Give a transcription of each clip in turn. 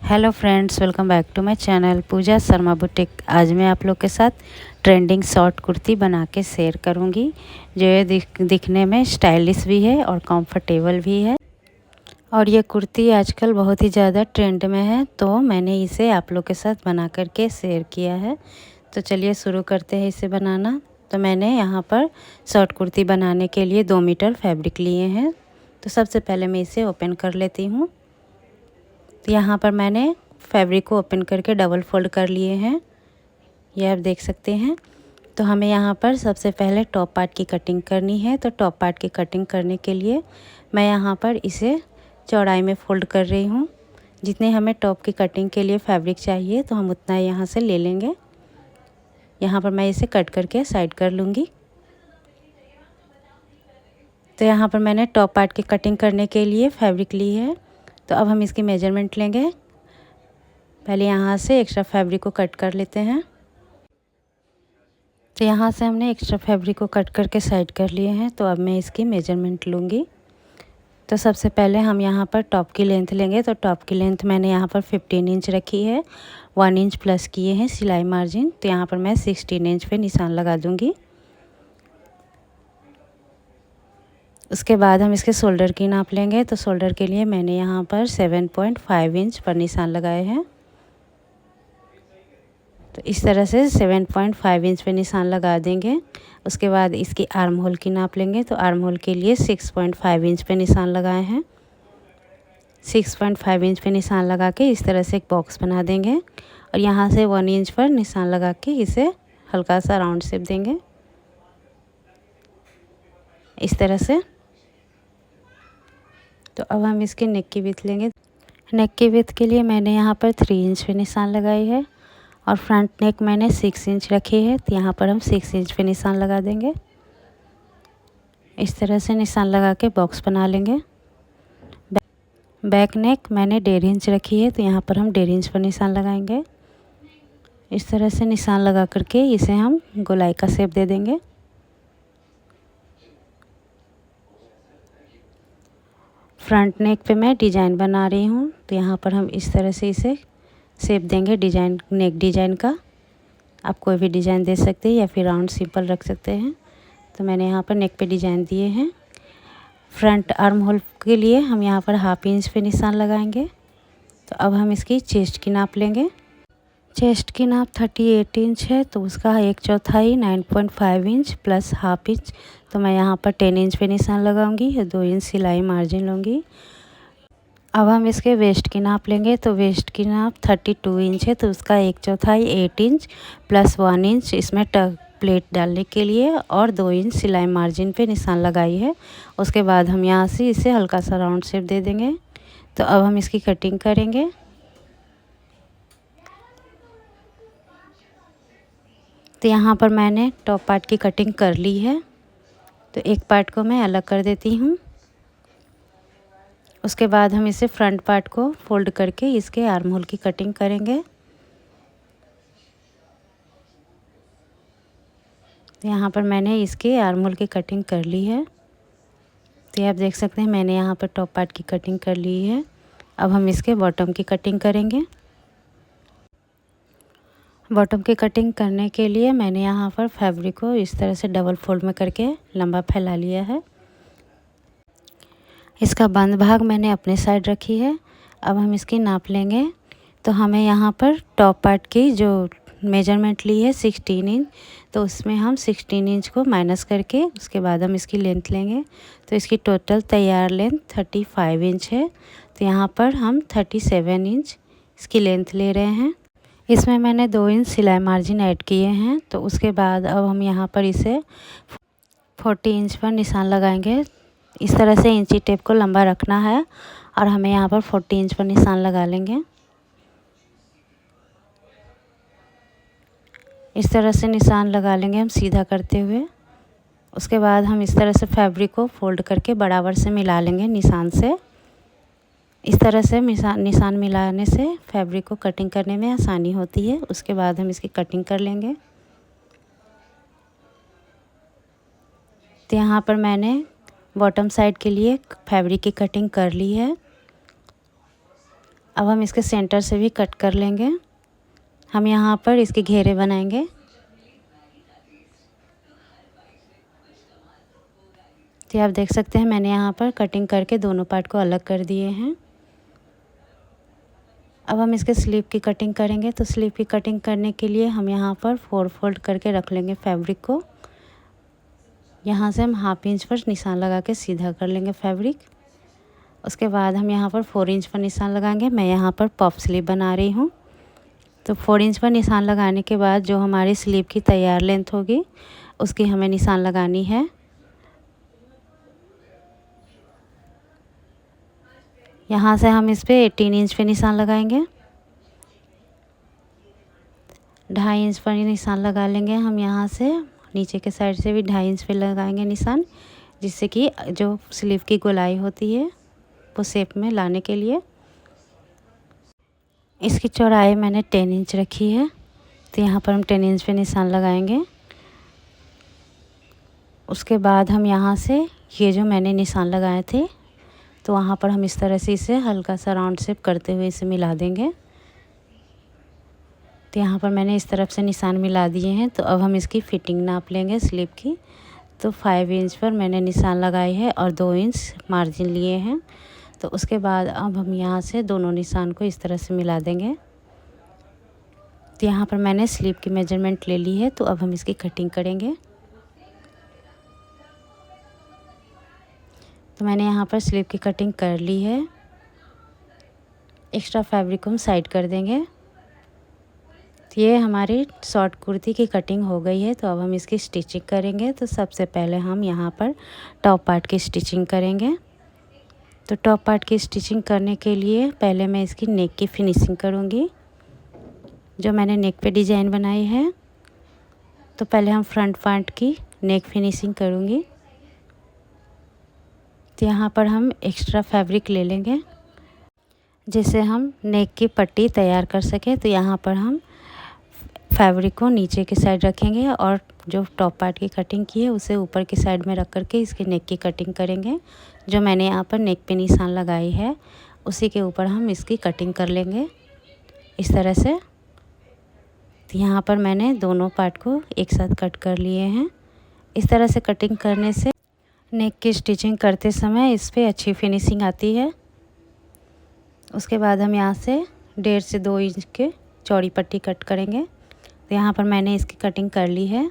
Hello friends, welcome back to my channel Pooja Sharma boutique. आज मैं आप लोग के साथ ट्रेंडिंग शॉर्ट कुर्ती बना के शेयर करूंगी, जो ये दिखने में स्टाइलिश भी है और कंफर्टेबल भी है। और ये कुर्ती आजकल बहुत ही ज़्यादा ट्रेंड में है, तो मैंने इसे आप लोग के साथ बना करके शेयर किया है। तो चलिए शुरू करते हैं इसे बनाना। तो मैंने यहाँ पर शॉर्ट कुर्ती बनाने के लिए 2 मीटर फैब्रिक लिए हैं। तो सबसे पहले मैं इसे ओपन कर लेती हूँ। तो यहाँ पर मैंने फैब्रिक को ओपन करके डबल फोल्ड कर लिए हैं, ये आप देख सकते हैं। तो हमें यहाँ पर सबसे पहले टॉप पार्ट की कटिंग करनी है। तो टॉप पार्ट की कटिंग करने के लिए मैं यहाँ पर इसे चौड़ाई में फ़ोल्ड कर रही हूँ। जितने हमें टॉप की कटिंग के लिए फैब्रिक चाहिए तो हम उतना यहाँ से ले लेंगे। यहाँ पर मैं इसे कट करके साइड कर लूँगी। तो यहाँ पर मैंने टॉप पार्ट की कटिंग करने के लिए फैब्रिक ली है। तो अब हम इसकी मेजरमेंट लेंगे। पहले यहाँ से एक्स्ट्रा फैब्रिक को कट कर लेते हैं। तो यहाँ से हमने एक्स्ट्रा फैब्रिक को कट करके साइड कर लिए हैं। तो अब मैं इसकी मेजरमेंट लूँगी। तो सबसे पहले हम यहाँ पर टॉप की लेंथ लेंगे। तो टॉप की लेंथ मैंने यहाँ पर 15 इंच रखी है। 1 इंच प्लस किए हैं सिलाई मार्जिन। तो यहाँ पर मैं 16 इंच पे निशान लगा दूँगी। उसके बाद हम इसके शोल्डर की नाप लेंगे। तो शोल्डर के लिए मैंने यहाँ पर 7.5 इंच पर निशान लगाए हैं। तो इस तरह से 7.5 इंच पे निशान लगा देंगे। उसके बाद इसकी आर्म होल की नाप लेंगे। तो आर्म होल के लिए 6.5 इंच पे निशान लगाए हैं। 6.5 इंच पे निशान लगा के इस तरह से एक बॉक्स बना देंगे और यहाँ से 1 इंच पर निशान लगा के इसे हल्का सा राउंड शेप देंगे इस तरह से। तो अब हम इसके नेक की विड्थ लेंगे। नेक की विड्थ के लिए मैंने यहाँ पर 3 इंच पे निशान लगाई है और फ्रंट नेक मैंने 6 इंच रखी है। तो यहाँ पर हम 6 इंच पे निशान लगा देंगे। इस तरह से निशान लगा के बॉक्स बना लेंगे। बैक नेक मैंने 1.5 इंच रखी है। तो यहाँ पर हम 1.5 इंच पर निशान लगाएंगे। इस तरह से निशान लगा करके इसे हम गोलाई का शेप दे देंगे। फ्रंट नेक पे मैं डिजाइन बना रही हूँ। तो यहाँ पर हम इस तरह से इसे शेप देंगे डिजाइन, नेक डिजाइन का। आप कोई भी डिज़ाइन दे सकते हैं या फिर राउंड सिंपल रख सकते हैं। तो मैंने यहाँ पर नेक पे डिज़ाइन दिए हैं। फ्रंट आर्म होल के लिए हम यहाँ पर 1/2 इंच पे निशान लगाएंगे। तो अब हम इसकी चेस्ट की नाप लेंगे। चेस्ट की नाप 38 इंच है। तो उसका 1/4 9.5 इंच प्लस 1/2 इंच। तो मैं यहाँ पर 10 इंच पे निशान लगाऊंगी, 2 इंच सिलाई मार्जिन लूँगी। अब हम इसके वेस्ट की नाप लेंगे। तो वेस्ट की नाप 32 इंच है। तो उसका 1/4 8 इंच प्लस 1 इंच इसमें प्लेट डालने के लिए और 2 इंच सिलाई मार्जिन पे निशान लगाई है। उसके बाद हम यहाँ से इसे हल्का सा राउंड शेप दे देंगे। तो अब हम इसकी कटिंग करेंगे। तो यहाँ पर मैंने टॉप पार्ट की कटिंग कर ली है। तो एक पार्ट को मैं अलग कर देती हूँ। उसके बाद हम इसे फ्रंट पार्ट को फोल्ड करके इसके आर्म होल की कटिंग करेंगे। तो यहाँ पर मैंने इसके आर्म होल की कटिंग कर ली है। तो ये आप देख सकते हैं मैंने यहाँ पर टॉप पार्ट की कटिंग कर ली है। अब हम इसके बॉटम की कटिंग करेंगे। बॉटम की कटिंग करने के लिए मैंने यहाँ पर फैब्रिक को इस तरह से डबल फोल्ड में करके लंबा फैला लिया है। इसका बंद भाग मैंने अपने साइड रखी है। अब हम इसकी नाप लेंगे। तो हमें यहाँ पर टॉप पार्ट की जो मेजरमेंट ली है 16 इंच, तो उसमें हम 16 इंच को माइनस करके उसके बाद हम इसकी लेंथ लेंगे। तो इसकी टोटल तैयार लेंथ 35 इंच है। तो यहाँ पर हम 37 इंच इसकी लेंथ ले रहे हैं। इसमें मैंने 2 इंच सिलाई मार्जिन ऐड किए हैं। तो उसके बाद अब हम यहाँ पर इसे 40 इंच पर निशान लगाएंगे। इस तरह से इंची टेप को लंबा रखना है और हमें यहाँ पर 40 इंच पर निशान लगा लेंगे। इस तरह से निशान लगा लेंगे हम सीधा करते हुए। उसके बाद हम इस तरह से फैब्रिक को फोल्ड करके बराबर से मिला लेंगे निशान से। इस तरह से निशान मिलाने से फैब्रिक को कटिंग करने में आसानी होती है। उसके बाद हम इसकी कटिंग कर लेंगे। तो यहाँ पर मैंने बॉटम साइड के लिए फैब्रिक की कटिंग कर ली है। अब हम इसके सेंटर से भी कट कर लेंगे। हम यहाँ पर इसके घेरे बनाएंगे। तो आप देख सकते हैं मैंने यहाँ पर कटिंग करके दोनों पार्ट को अलग कर दिए हैं। अब हम इसके स्लीव की कटिंग करेंगे। तो स्लीव की कटिंग करने के लिए हम यहाँ पर 4 फोल्ड करके रख लेंगे फैब्रिक को। यहाँ से हम 1/2 इंच पर निशान लगा के सीधा कर लेंगे फैब्रिक। उसके बाद हम यहाँ पर 4 इंच पर निशान लगाएंगे। मैं यहाँ पर पफ स्लीव बना रही हूँ। तो 4 इंच पर निशान लगाने के बाद जो हमारी स्लीव की तैयार लेंथ होगी उसकी हमें निशान लगानी है। यहाँ से हम इस पे 18 इंच पे निशान लगाएंगे। 2.5 इंच पर निशान लगा लेंगे हम। यहाँ से नीचे के साइड से भी 2.5 इंच पे लगाएंगे निशान, जिससे कि जो स्लीव की गोलाई होती है वो शेप में लाने के लिए। इसकी चौड़ाई मैंने 10 इंच रखी है। तो यहाँ पर हम 10 इंच पे निशान लगाएंगे। उसके बाद हम यहाँ से ये जो मैंने निशान लगाए थे तो वहाँ पर हम इस तरह से इसे हल्का सा राउंड शेप करते हुए इसे मिला देंगे। तो यहाँ पर मैंने इस तरफ से निशान मिला दिए हैं। तो अब हम इसकी फिटिंग नाप लेंगे स्लीव की। तो 5 इंच पर मैंने निशान लगाई है और 2 इंच मार्जिन लिए हैं। तो उसके बाद अब हम यहाँ से दोनों निशान को इस तरह से मिला देंगे। तो यहाँ पर मैंने स्लीव की मेजरमेंट ले ली है। तो अब हम इसकी कटिंग करेंगे। तो मैंने यहाँ पर स्लीव की कटिंग कर ली है। एक्स्ट्रा फैब्रिक को हम साइड कर देंगे। तो ये हमारी शॉर्ट कुर्ती की कटिंग हो गई है। तो अब हम इसकी स्टिचिंग करेंगे। तो सबसे पहले हम यहाँ पर टॉप पार्ट की स्टिचिंग करेंगे। तो टॉप पार्ट की स्टिचिंग करने के लिए पहले मैं इसकी नेक की फिनिशिंग करूँगी। जो मैंने नेक पे डिज़ाइन बनाई है तो पहले हम फ्रंट पार्ट की नेक फिनिशिंग करूँगी। तो यहाँ पर हम एक्स्ट्रा फैब्रिक ले लेंगे जिससे हम नेक की पट्टी तैयार कर सकें। तो यहाँ पर हम फैब्रिक को नीचे की साइड रखेंगे और जो टॉप पार्ट की कटिंग की है उसे ऊपर की साइड में रख करके इसकी नेक की कटिंग करेंगे। जो मैंने यहाँ पर नेक पे निशान लगाई है उसी के ऊपर हम इसकी कटिंग कर लेंगे इस तरह से। तो यहाँ पर मैंने दोनों पार्ट को एक साथ कट कर लिए हैं। इस तरह से कटिंग करने से नेक की स्टिचिंग करते समय इस पर अच्छी फिनिशिंग आती है। उसके बाद हम यहाँ से 1.5 से 2 इंच के चौड़ी पट्टी कट करेंगे। तो यहाँ पर मैंने इसकी कटिंग कर ली है।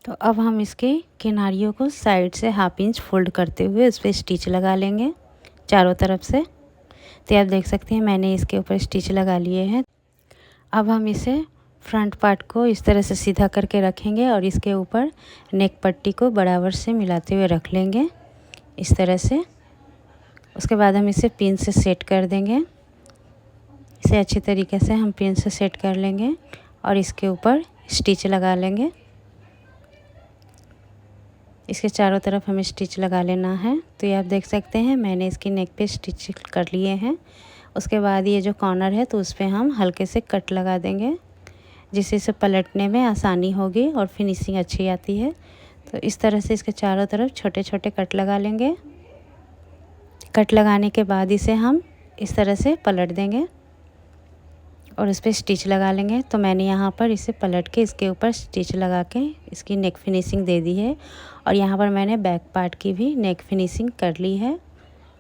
तो अब हम इसके किनारियों को साइड से 1/2 इंच फोल्ड करते हुए उस पर स्टिच लगा लेंगे चारों तरफ से। तो आप देख सकते हैं मैंने इसके ऊपर स्टिच लगा लिए हैं। अब हम इसे फ्रंट पार्ट को इस तरह से सीधा करके रखेंगे और इसके ऊपर नेक पट्टी को बराबर से मिलाते हुए रख लेंगे इस तरह से। उसके बाद हम इसे पिन से सेट कर देंगे। इसे अच्छी तरीके से हम पिन से सेट कर लेंगे और इसके ऊपर स्टिच लगा लेंगे। इसके चारों तरफ हमें स्टिच लगा लेना है। तो ये आप देख सकते हैं मैंने इसकी नेक पे स्टिच कर लिए हैं। उसके बाद ये जो कॉर्नर है तो उस पर हम हल्के से कट लगा देंगे जिससे इसे पलटने में आसानी होगी और फिनिशिंग अच्छी आती है। तो इस तरह से इसके चारों तरफ छोटे छोटे कट लगा लेंगे। कट लगाने के बाद इसे हम इस तरह से पलट देंगे और इस पर स्टिच लगा लेंगे। तो मैंने यहाँ पर इसे पलट के इसके ऊपर स्टिच लगा के इसकी नेक फिनिशिंग दे दी है। और यहाँ पर मैंने बैक पार्ट की भी नेक फिनिशिंग कर ली है,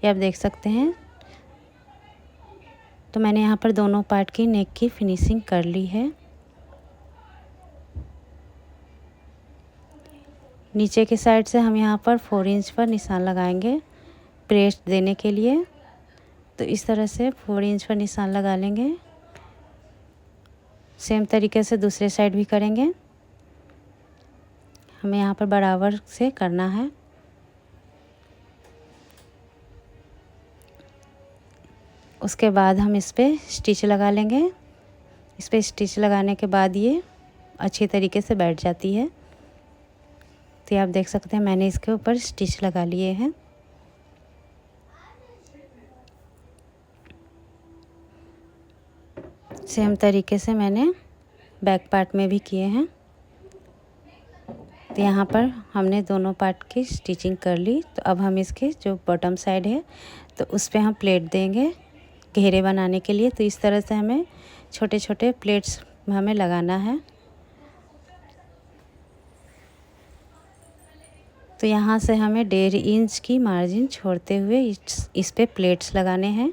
ये आप देख सकते हैं। तो मैंने यहाँ पर दोनों पार्ट की नेक की फिनिशिंग कर ली है। नीचे की साइड से हम यहाँ पर 4 इंच पर निशान लगाएंगे प्रेस देने के लिए। तो इस तरह से 4 इंच पर निशान लगा लेंगे। सेम तरीके से दूसरे साइड भी करेंगे। हमें यहाँ पर बराबर से करना है। उसके बाद हम इस पे स्टिच लगा लेंगे। इस पे स्टिच लगाने के बाद ये अच्छी तरीके से बैठ जाती है। तो आप देख सकते हैं मैंने इसके ऊपर स्टिच लगा लिए हैं। सेम तरीके से मैंने बैक पार्ट में भी किए हैं। तो यहाँ पर हमने दोनों पार्ट की स्टिचिंग कर ली। तो अब हम इसके जो बॉटम साइड है तो उस पे हम प्लेट देंगे घेरे बनाने के लिए। तो इस तरह से हमें छोटे छोटे प्लेट्स हमें लगाना है। तो यहाँ से हमें 1.5 इंच की मार्जिन छोड़ते हुए इस पे प्लेट्स लगाने हैं।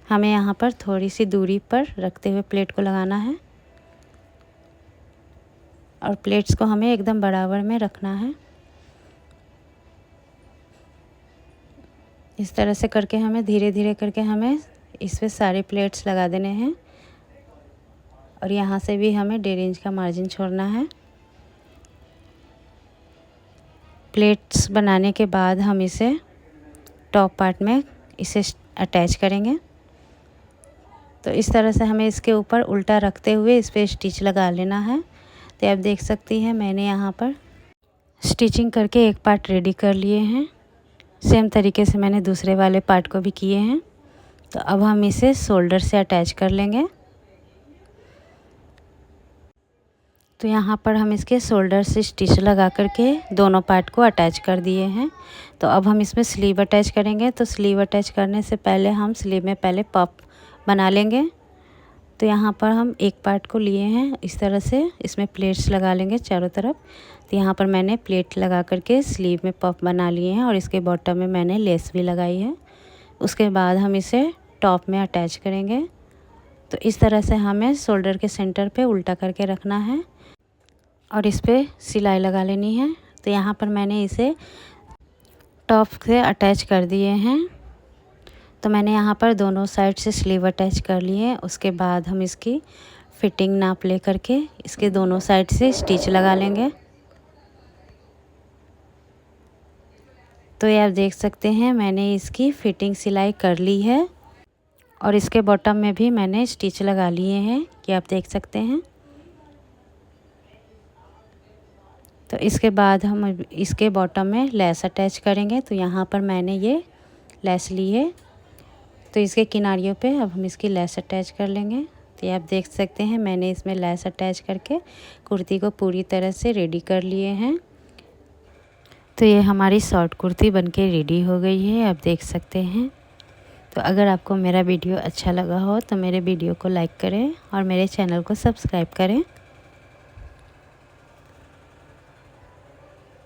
हमें यहाँ पर थोड़ी सी दूरी पर रखते हुए प्लेट को लगाना है और प्लेट्स को हमें एकदम बराबर में रखना है। इस तरह से करके हमें धीरे धीरे करके हमें इस पे सारे प्लेट्स लगा देने हैं और यहाँ से भी हमें 1.5 इंच का मार्जिन छोड़ना है। प्लेट्स बनाने के बाद हम इसे टॉप पार्ट में इसे अटैच करेंगे। तो इस तरह से हमें इसके ऊपर उल्टा रखते हुए इस पर स्टिच लगा लेना है। तो आप देख सकती हैं मैंने यहाँ पर स्टिचिंग करके एक पार्ट रेडी कर लिए हैं। सेम तरीके से मैंने दूसरे वाले पार्ट को भी किए हैं। तो अब हम इसे शोल्डर से अटैच कर लेंगे। तो यहाँ पर हम इसके शोल्डर से स्टिच लगा करके दोनों पार्ट को अटैच कर दिए हैं। तो अब हम इसमें स्लीव अटैच करेंगे। तो स्लीव अटैच करने से पहले हम स्लीव में पहले पफ बना लेंगे। तो यहाँ पर हम एक पार्ट को लिए हैं, इस तरह से इसमें प्लेट्स लगा लेंगे चारों तरफ। तो यहाँ पर मैंने प्लेट लगा करके स्लीव में पफ बना लिए हैं और इसके बॉटम में मैंने लेस भी लगाई है। उसके बाद हम इसे टॉप में अटैच करेंगे। तो इस तरह से हमें शोल्डर के सेंटर पे उल्टा करके रखना है और इस पर सिलाई लगा लेनी है। तो यहाँ पर मैंने इसे टॉप से अटैच कर दिए हैं। तो मैंने यहाँ पर दोनों साइड से स्लीव अटैच कर लिए हैं। उसके बाद हम इसकी फिटिंग नाप ले करके इसके दोनों साइड से स्टिच लगा लेंगे। तो ये आप देख सकते हैं मैंने इसकी फिटिंग सिलाई कर ली है और इसके बॉटम में भी मैंने स्टिच लगा लिए हैं, कि आप देख सकते हैं। तो इसके बाद हम इसके बॉटम में लेस अटैच करेंगे। तो यहाँ पर मैंने ये लेस ली है। तो इसके किनारियों पे अब हम इसकी लेस अटैच कर लेंगे। तो ये आप देख सकते हैं मैंने इसमें लेस अटैच करके कुर्ती को पूरी तरह से रेडी कर लिए हैं। तो ये हमारी शॉर्ट कुर्ती बनके रेडी हो गई है, आप देख सकते हैं। तो अगर आपको मेरा वीडियो अच्छा लगा हो तो मेरे वीडियो को लाइक करें और मेरे चैनल को सब्सक्राइब करें।